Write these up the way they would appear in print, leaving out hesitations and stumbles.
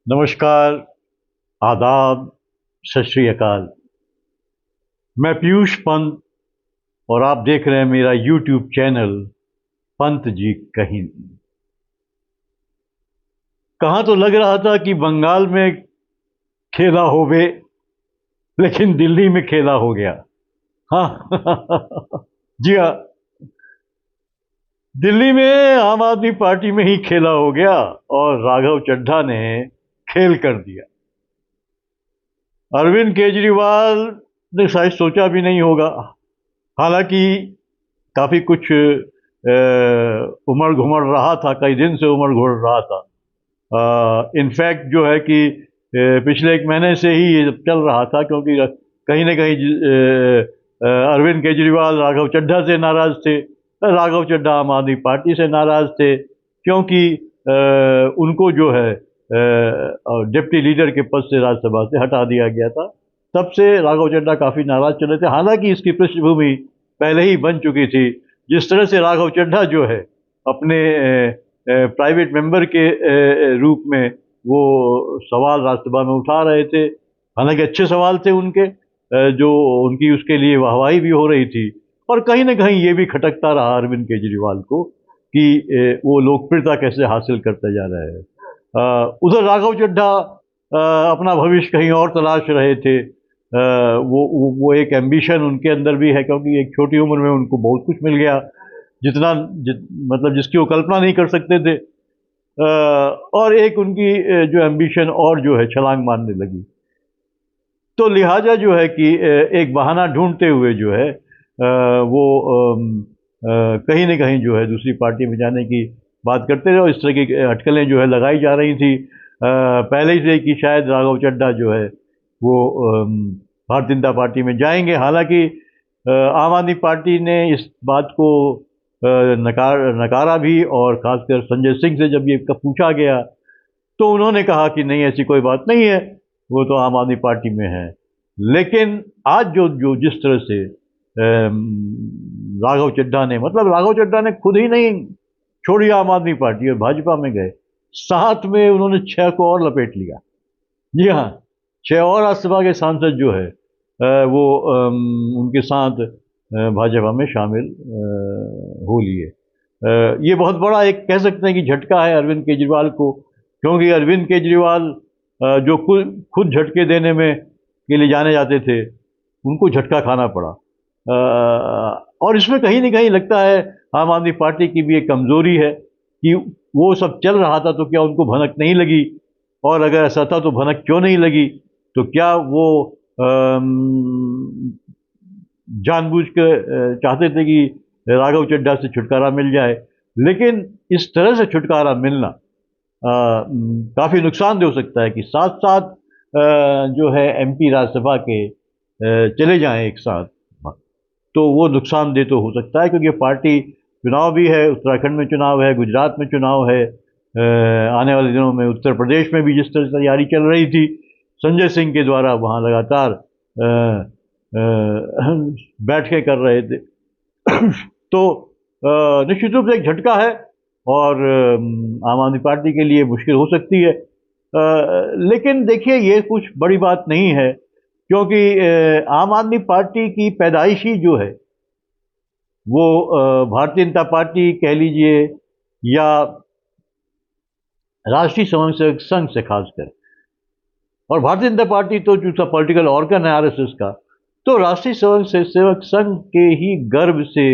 नमस्कार, आदाब, सत श्री अकाल। मैं पीयूष पंत और आप देख रहे हैं मेरा यूट्यूब चैनल पंत जी कहीं। कहाँ तो लग रहा था कि बंगाल में खेला होवे, लेकिन दिल्ली में खेला हो गया। हाँ जी हाँ, दिल्ली में आम आदमी पार्टी में ही खेला हो गया और राघव चड्ढा ने खेल कर दिया। अरविंद केजरीवाल ने शायद सोचा भी नहीं होगा। हालांकि काफ़ी कुछ उमड़ घुमड़ रहा था, कई दिन से उमड़ घुमड़ रहा था। इनफैक्ट जो है कि पिछले एक महीने से ही ये चल रहा था, क्योंकि कहीं ना कहीं अरविंद केजरीवाल राघव चड्ढा से नाराज थे, राघव चड्ढा आम आदमी पार्टी से नाराज थे, क्योंकि उनको जो है डिप्टी लीडर के पद से राज्यसभा से हटा दिया गया था। तब से राघव चड्ढा काफ़ी नाराज चले थे। हालांकि इसकी पृष्ठभूमि पहले ही बन चुकी थी। जिस तरह से राघव चड्ढा जो है अपने प्राइवेट मेंबर के रूप में वो सवाल राज्यसभा में उठा रहे थे, हालांकि अच्छे सवाल थे उनके, जो उनकी उसके लिए वाहवाही भी हो रही थी, और कहीं ना कहीं ये भी खटकता रहा अरविंद केजरीवाल को कि वो लोकप्रियता कैसे हासिल करते जा रहे हैं। उधर राघव चड्ढा अपना भविष्य कहीं और तलाश रहे थे। वो एक एम्बिशन उनके अंदर भी है, क्योंकि एक छोटी उम्र में उनको बहुत कुछ मिल गया, मतलब जिसकी वो कल्पना नहीं कर सकते थे। और एक उनकी जो एम्बिशन और जो है छलांग मारने लगी। तो लिहाजा जो है कि एक बहाना ढूंढते हुए जो है वो कहीं ना कहीं जो है दूसरी पार्टी में जाने की बात करते रहे, और इस तरह की अटकलें जो है लगाई जा रही थी पहले ही से कि शायद राघव चड्ढा जो है वो भारतीय जनता पार्टी में जाएंगे। हालांकि आम आदमी पार्टी ने इस बात को नकारा भी, और खासकर संजय सिंह से जब ये पूछा गया तो उन्होंने कहा कि नहीं, ऐसी कोई बात नहीं है, वो तो आम आदमी पार्टी में है। लेकिन आज जो जो जिस तरह से राघव चड्ढा ने, मतलब राघव चड्ढा ने खुद ही नहीं छोड़ी आम आदमी पार्टी और भाजपा में गए, साथ में उन्होंने 6 को और लपेट लिया। जी हाँ, 6 और राज्यसभा के सांसद जो है वो उनके साथ भाजपा में शामिल हो लिए। ये बहुत बड़ा एक कह सकते हैं कि झटका है अरविंद केजरीवाल को, क्योंकि अरविंद केजरीवाल जो खुद झटके देने में के लिए जाने जाते थे, उनको झटका खाना पड़ा। और इसमें कहीं ना कहीं लगता है आम आदमी पार्टी की भी एक कमजोरी है कि वो सब चल रहा था तो क्या उनको भनक नहीं लगी, और अगर ऐसा था तो भनक क्यों नहीं लगी, तो क्या वो जानबूझ कर चाहते थे कि राघव चड्ढा से छुटकारा मिल जाए। लेकिन इस तरह से छुटकारा मिलना काफ़ी नुकसानदेह हो सकता है कि साथ साथ जो है एमपी राज्यसभा के चले जाएं एक साथ, तो वो नुकसानदेह तो हो सकता है, क्योंकि पार्टी चुनाव भी है, उत्तराखंड में चुनाव है, गुजरात में चुनाव है, आने वाले दिनों में उत्तर प्रदेश में भी जिस तरह से तैयारी चल रही थी संजय सिंह के द्वारा, वहाँ लगातार बैठकें कर रहे थे। तो निश्चित रूप से एक झटका है, और आम आदमी पार्टी के लिए मुश्किल हो सकती है। लेकिन देखिए, ये कुछ बड़ी बात नहीं है, क्योंकि आम आदमी पार्टी की पैदाइश ही जो है वो भारतीय जनता पार्टी कह लीजिए, या राष्ट्रीय स्वयंसेवक संघ से खासकर, और भारतीय जनता पार्टी तो जो पॉलिटिकल ऑर्गन है आरएसएस का, तो राष्ट्रीय स्वयंसेवक संघ के ही गर्भ से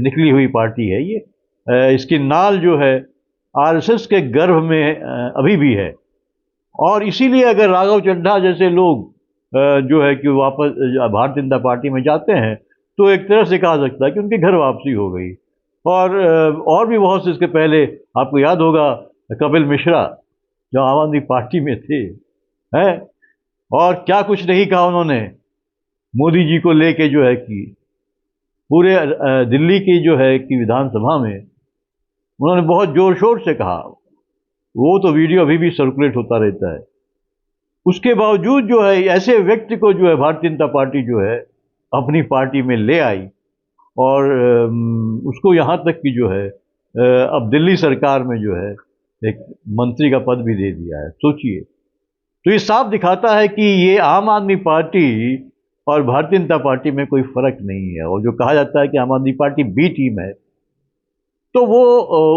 निकली हुई पार्टी है ये। इसकी नाल जो है आरएसएस के गर्भ में अभी भी है, और इसीलिए अगर राघव चड्ढा जैसे लोग जो है कि वापस भारतीय जनता पार्टी में जाते हैं, तो एक तरह से कहा सकता है कि उनकी घर वापसी हो गई। और भी बहुत से इसके पहले आपको याद होगा, कपिल मिश्रा जो आम आदमी पार्टी में थे, हैं, और क्या कुछ नहीं कहा उन्होंने मोदी जी को लेके, जो है कि पूरे दिल्ली की जो है कि विधानसभा में उन्होंने बहुत जोर शोर से कहा। वो तो वीडियो अभी भी सर्कुलेट होता रहता है। उसके बावजूद जो है ऐसे व्यक्ति को जो है भारतीय जनता पार्टी जो है अपनी पार्टी में ले आई, और उसको यहाँ तक कि जो है अब दिल्ली सरकार में जो है एक मंत्री का पद भी दे दिया है, सोचिए। तो ये साफ दिखाता है कि ये आम आदमी पार्टी और भारतीय जनता पार्टी में कोई फर्क नहीं है। और जो कहा जाता है कि आम आदमी पार्टी बी टीम है, तो वो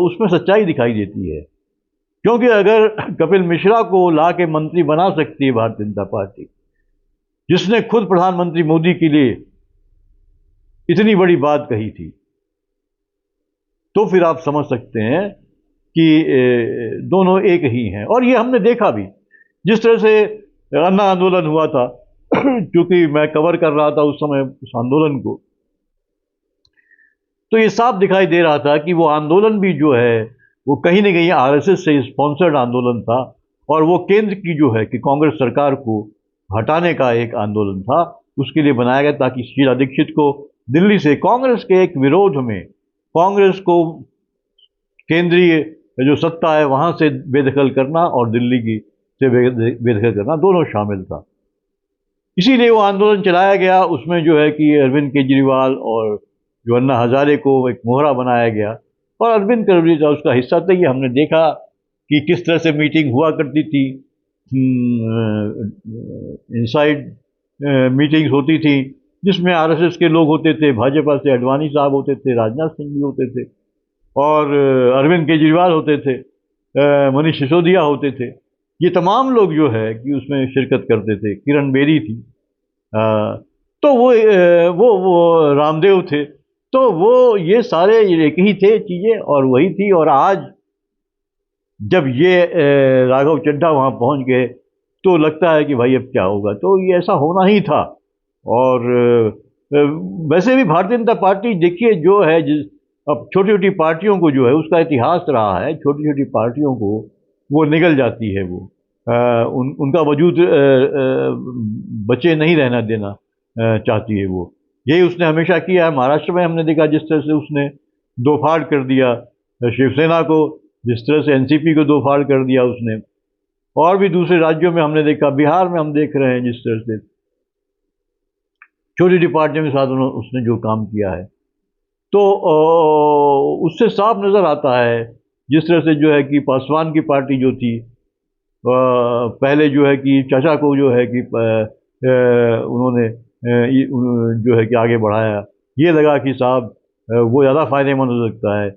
उसमें सच्चाई दिखाई देती है। क्योंकि अगर कपिल मिश्रा को ला के मंत्री बना सकती है भारतीय जनता पार्टी, जिसने खुद प्रधानमंत्री मोदी के लिए इतनी बड़ी बात कही थी, तो फिर आप समझ सकते हैं कि दोनों एक ही हैं। और ये हमने देखा भी, जिस तरह से अन्ना आंदोलन हुआ था, क्योंकि मैं कवर कर रहा था उस समय उस आंदोलन को, तो ये साफ दिखाई दे रहा था कि वो आंदोलन भी जो है वो कहीं ना कहीं आरएसएस से स्पॉन्सर्ड आंदोलन था। और वो केंद्र की जो है कि कांग्रेस सरकार को हटाने का एक आंदोलन था, उसके लिए बनाया गया, ताकि शीला दीक्षित को दिल्ली से कांग्रेस के एक विरोध में, कांग्रेस को केंद्रीय जो सत्ता है वहां से बेदखल करना और दिल्ली की से बेदखल करना, दोनों शामिल था। इसीलिए वो आंदोलन चलाया गया। उसमें जो है कि अरविंद केजरीवाल और जो अन्ना हजारे को एक मोहरा बनाया गया, और अरविंद केजरीवाल उसका हिस्सा था। ये हमने देखा कि किस तरह से मीटिंग हुआ करती थी, इनसाइड मीटिंग्स होती थी, जिसमें आरएसएस के लोग होते थे, भाजपा से अडवाणी साहब होते थे, राजनाथ सिंह भी होते थे, और अरविंद केजरीवाल होते थे, मनीष सिसोदिया होते थे। ये तमाम लोग जो है कि उसमें शिरकत करते थे। किरण बेदी थी, तो वो रामदेव थे। तो वो ये सारे एक ही थे चीज़ें, और वही थी। और आज जब ये राघव चड्ढा वहाँ पहुँच गए, तो लगता है कि भाई अब क्या होगा। तो ये ऐसा होना ही था। और वैसे भी भारतीय जनता पार्टी देखिए जो है, अब छोटी छोटी पार्टियों को जो है उसका इतिहास रहा है, छोटी छोटी पार्टियों को वो निगल जाती है, वो उनका वजूद बचे नहीं रहना देना चाहती है वो। यही उसने हमेशा किया है। महाराष्ट्र में हमने देखा जिस तरह से उसने दो फाड़ कर दिया शिवसेना को, जिस तरह से एनसीपी को दो फाड़ कर दिया उसने। और भी दूसरे राज्यों में हमने देखा, बिहार में हम देख रहे हैं जिस तरह से छोटी छोटी पार्टियों के साथ उसने जो काम किया है। तो उससे साफ नज़र आता है, जिस तरह से जो है कि पासवान की पार्टी जो थी, पहले जो है कि चाचा को जो है कि उन्होंने जो है कि आगे बढ़ाया। ये लगा कि साहब वो ज़्यादा फायदेमंद हो सकता है।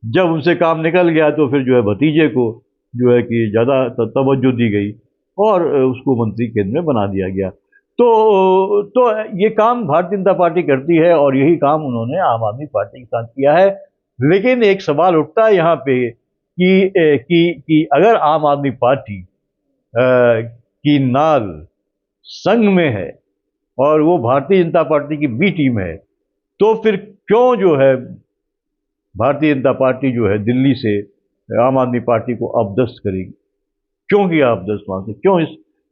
जब उनसे काम निकल गया तो फिर जो है भतीजे को जो है कि ज़्यादा तवज्जो दी गई और उसको मंत्री केंद्र में बना दिया गया। तो ये काम भारतीय जनता पार्टी करती है, और यही काम उन्होंने आम आदमी पार्टी के साथ किया है। लेकिन एक सवाल उठता है यहाँ पे कि अगर आम आदमी पार्टी की नाल संघ में है और वो भारतीय जनता पार्टी की बी टीम है, तो फिर क्यों जो है भारतीय जनता पार्टी जो है दिल्ली से आम आदमी पार्टी को अपदस्थ करेगी? क्यों किया अपदस्थ वहां से, क्यों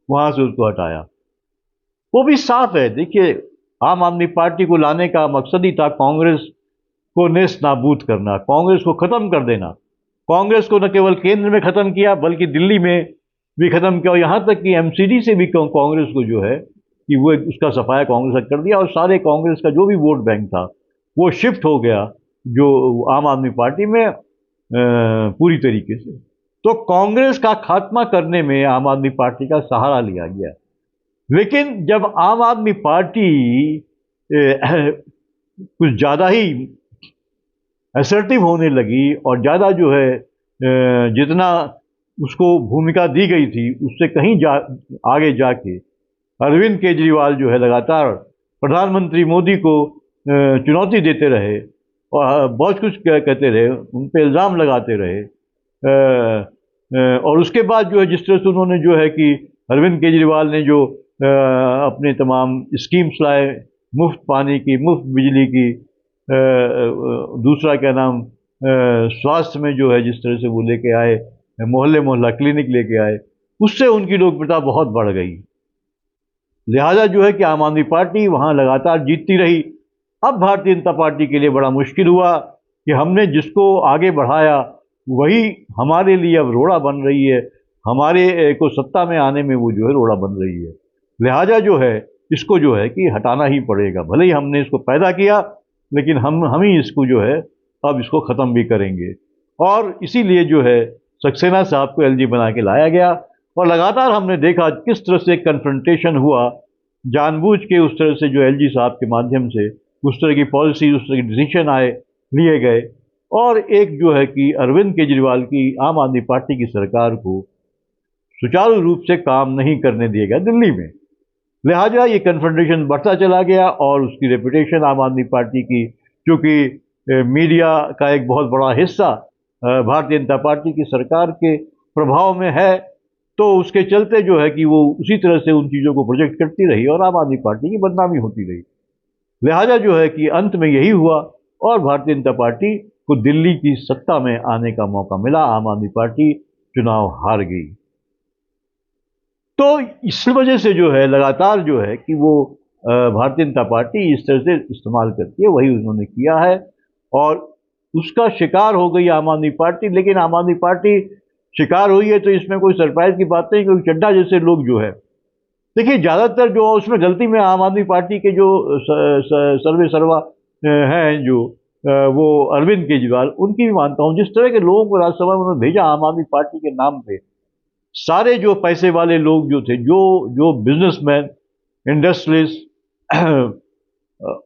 वहां से उसको हटाया? वो भी साफ है। देखिए, आम आदमी पार्टी को लाने का मकसद ही था कांग्रेस को नेस्त नाबूद करना, कांग्रेस को खत्म कर देना। कांग्रेस को न केवल केंद्र में खत्म किया बल्कि दिल्ली में भी खत्म किया, और यहां तक कि एमसीडी से भी कांग्रेस को जो है कि वो उसका सफाया कांग्रेस कर दिया, और सारे कांग्रेस का जो भी वोट बैंक था वो शिफ्ट हो गया जो आम आदमी पार्टी में पूरी तरीके से। तो कांग्रेस का खात्मा करने में आम आदमी पार्टी का सहारा लिया गया। लेकिन जब आम आदमी पार्टी कुछ ज़्यादा ही असर्टिव होने लगी और ज़्यादा जो है जितना उसको भूमिका दी गई थी उससे कहीं आगे जाके अरविंद केजरीवाल जो है लगातार प्रधानमंत्री मोदी को चुनौती देते रहे और बहुत कुछ कहते रहे, उन पर इल्ज़ाम लगाते रहे। और उसके बाद जो है जिस तरह से उन्होंने जो है कि अरविंद केजरीवाल ने जो अपने तमाम स्कीम्स लाए, मुफ्त पानी की, मुफ्त बिजली की, दूसरा क्या नाम स्वास्थ्य में जो है जिस तरह से वो लेके आए, मोहल्ले मोहल्ला क्लिनिक लेके आए, उससे उनकी लोकप्रियता बहुत बढ़ गई। लिहाजा जो है कि आम आदमी पार्टी वहाँ लगातार जीतती रही। अब भारतीय जनता पार्टी के लिए बड़ा मुश्किल हुआ कि हमने जिसको आगे बढ़ाया वही हमारे लिए अब रोड़ा बन रही है, हमारे को सत्ता में आने में वो जो है रोड़ा बन रही है। लिहाजा जो है इसको जो है कि हटाना ही पड़ेगा। भले ही हमने इसको पैदा किया, लेकिन हम ही इसको जो है अब इसको ख़त्म भी करेंगे। और इसीलिए जो है सक्सेना साहब को एलजी बना के लाया गया। और लगातार हमने देखा किस तरह से कन्फ्रंटेशन हुआ, जानबूझ के उस तरह से जो एलजी साहब के माध्यम से उस तरह की पॉलिसी, उस तरह के डिसीजन लिए गए, और एक जो है कि अरविंद केजरीवाल की आम आदमी पार्टी की सरकार को सुचारू रूप से काम नहीं करने दिया गया दिल्ली में। लिहाजा ये कन्फ्रंटेशन बढ़ता चला गया और उसकी रेपुटेशन आम आदमी पार्टी की, क्योंकि मीडिया का एक बहुत बड़ा हिस्सा भारतीय जनता पार्टी की सरकार के प्रभाव में है, तो उसके चलते जो है कि वो उसी तरह से उन चीज़ों को प्रोजेक्ट करती रही और आम आदमी पार्टी की बदनामी होती रही। लिहाजा जो है कि अंत में यही हुआ और भारतीय जनता पार्टी को दिल्ली की सत्ता में आने का मौका मिला। आम आदमी पार्टी चुनाव हार गई। तो इस वजह से जो है लगातार जो है कि वो भारतीय जनता पार्टी इस तरह से इस्तेमाल करती है, वही उन्होंने किया है और उसका शिकार हो गई आम आदमी पार्टी। लेकिन आम आदमी पार्टी शिकार हुई है तो इसमें कोई सरप्राइज की बात नहीं, क्योंकि चड्ढा जैसे लोग जो है, देखिए ज़्यादातर जो उसमें गलती में आम आदमी पार्टी के जो सर्वे सर्वा हैं जो वो अरविंद केजरीवाल, उनकी भी मानता हूँ। जिस तरह के लोगों को राज्यसभा में उन्होंने भेजा आम आदमी पार्टी के नाम पे, सारे जो पैसे वाले लोग जो थे, जो बिजनेसमैन, इंडस्ट्रियलिस्ट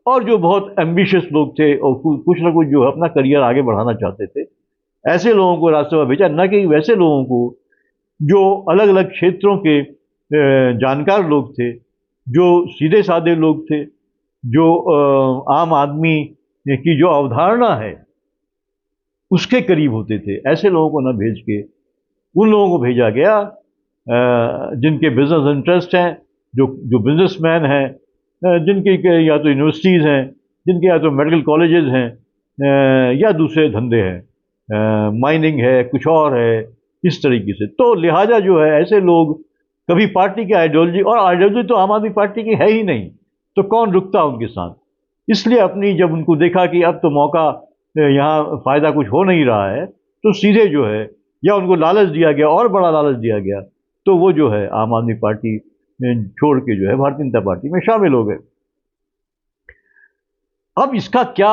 और जो बहुत एम्बिशियस लोग थे और कुछ ना कुछ जो अपना करियर आगे बढ़ाना चाहते थे, ऐसे लोगों को राज्यसभा भेजा, न कि वैसे लोगों को जो अलग अलग क्षेत्रों के जानकार लोग थे, जो सीधे साधे लोग थे, जो आम आदमी की जो अवधारणा है उसके करीब होते थे। ऐसे लोगों को न भेज के उन लोगों को भेजा गया जिनके बिजनेस इंटरेस्ट हैं, जो बिजनेसमैन हैं, जिनके या तो यूनिवर्सिटीज़ हैं, जिनके या तो मेडिकल कॉलेजेस हैं, या दूसरे धंधे हैं, माइनिंग है, कुछ और है, इस तरीके से। तो लिहाजा जो है ऐसे लोग कभी पार्टी की आइडियोलॉजी, और आइडियोलॉजी तो आम आदमी पार्टी की है ही नहीं, तो कौन रुकता उनके साथ। इसलिए अपनी जब उनको देखा कि अब तो मौका यहाँ फ़ायदा कुछ हो नहीं रहा है, तो सीधे जो है या उनको लालच दिया गया और बड़ा लालच दिया गया, तो वो जो है आम आदमी पार्टी छोड़ के जो है भारतीय जनता पार्टी में शामिल हो गए। अब इसका क्या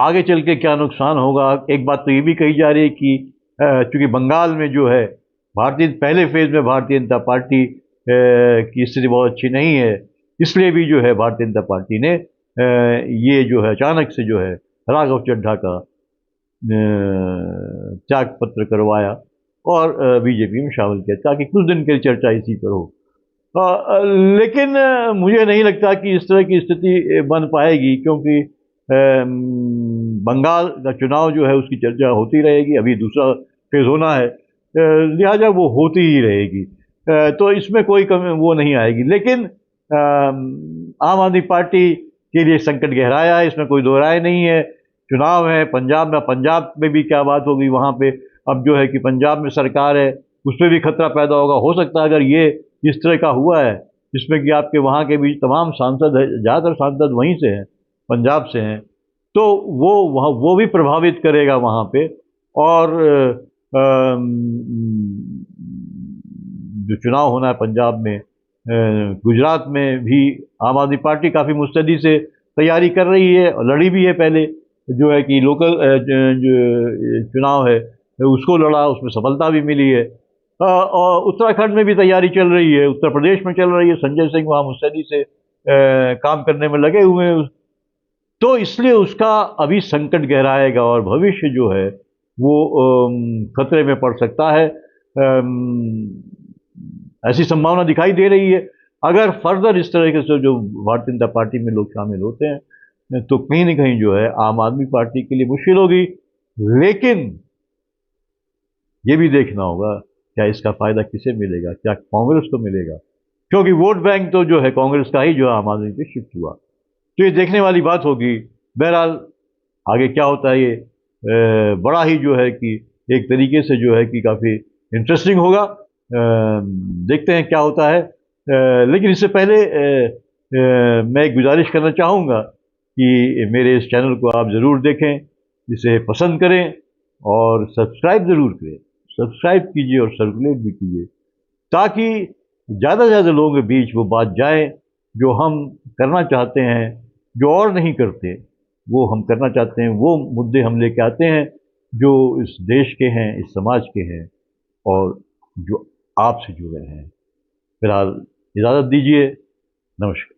आगे चल के क्या नुकसान होगा, एक बात तो ये भी कही जा रही है कि चूंकि बंगाल में जो है पहले फेज में भारतीय जनता पार्टी की स्थिति बहुत अच्छी नहीं है, इसलिए भी जो है भारतीय जनता पार्टी ने ये जो है अचानक से जो है राघव चड्ढा का त्याग पत्र करवाया और बीजेपी में शामिल किया, ताकि कुछ दिन की चर्चा इसी पर हो। लेकिन मुझे नहीं लगता कि इस तरह की स्थिति बन पाएगी, क्योंकि बंगाल का चुनाव जो है उसकी चर्चा होती रहेगी, अभी दूसरा फेज होना है, लिहाजा वो होती ही रहेगी, तो इसमें कोई कमी वो नहीं आएगी। लेकिन आम आदमी पार्टी के लिए संकट गहराया है, इसमें कोई दो राय नहीं है। चुनाव है पंजाब में भी क्या बात होगी, वहाँ पे अब जो है कि पंजाब में सरकार है, उस पर भी खतरा पैदा होगा। हो सकता है अगर ये इस तरह का हुआ है जिसमें कि आपके वहाँ के भी तमाम सांसद है, ज़्यादातर सांसद वहीं से हैं, पंजाब से हैं, तो वो भी प्रभावित करेगा वहाँ पे। और जो चुनाव होना है पंजाब में, गुजरात में भी आम आदमी पार्टी काफ़ी मुस्तैदी से तैयारी कर रही है और लड़ी भी है। पहले जो है कि लोकल जो चुनाव है उसको लड़ा, उसमें सफलता भी मिली है। और उत्तराखंड में भी तैयारी चल रही है, उत्तर प्रदेश में चल रही है, संजय सिंह वहाँ मुस्तैदी से काम करने में लगे हुए हैं। तो इसलिए उसका अभी संकट गहराएगा और भविष्य जो है वो खतरे में पड़ सकता है, ऐसी संभावना दिखाई दे रही है। अगर फर्दर इस तरह से जो भारतीय जनता पार्टी में लोग शामिल होते हैं तो कहीं ना कहीं जो है आम आदमी पार्टी के लिए मुश्किल होगी। लेकिन ये भी देखना होगा क्या इसका फायदा किसे मिलेगा, क्या कांग्रेस को मिलेगा, क्योंकि वोट बैंक तो जो है कांग्रेस का ही जो है आम आदमी पे शिफ्ट हुआ। तो ये देखने वाली बात होगी। बहरहाल आगे क्या होता है ये बड़ा ही जो है कि एक तरीके से जो है कि काफ़ी इंटरेस्टिंग होगा। देखते हैं क्या होता है। लेकिन इससे पहले मैं एक गुजारिश करना चाहूँगा कि मेरे इस चैनल को आप ज़रूर देखें, इसे पसंद करें और सब्सक्राइब ज़रूर करें। सब्सक्राइब कीजिए और सर्कुलेट भी कीजिए, ताकि ज़्यादा से ज़्यादा लोगों के बीच वो बात जाए जो हम करना चाहते हैं, जो और नहीं करते वो हम करना चाहते हैं। वो मुद्दे हम लेके आते हैं जो इस देश के हैं, इस समाज के हैं। और जो आपसे जुड़े हैं। फिलहाल इजाज़त दीजिए। नमस्कार।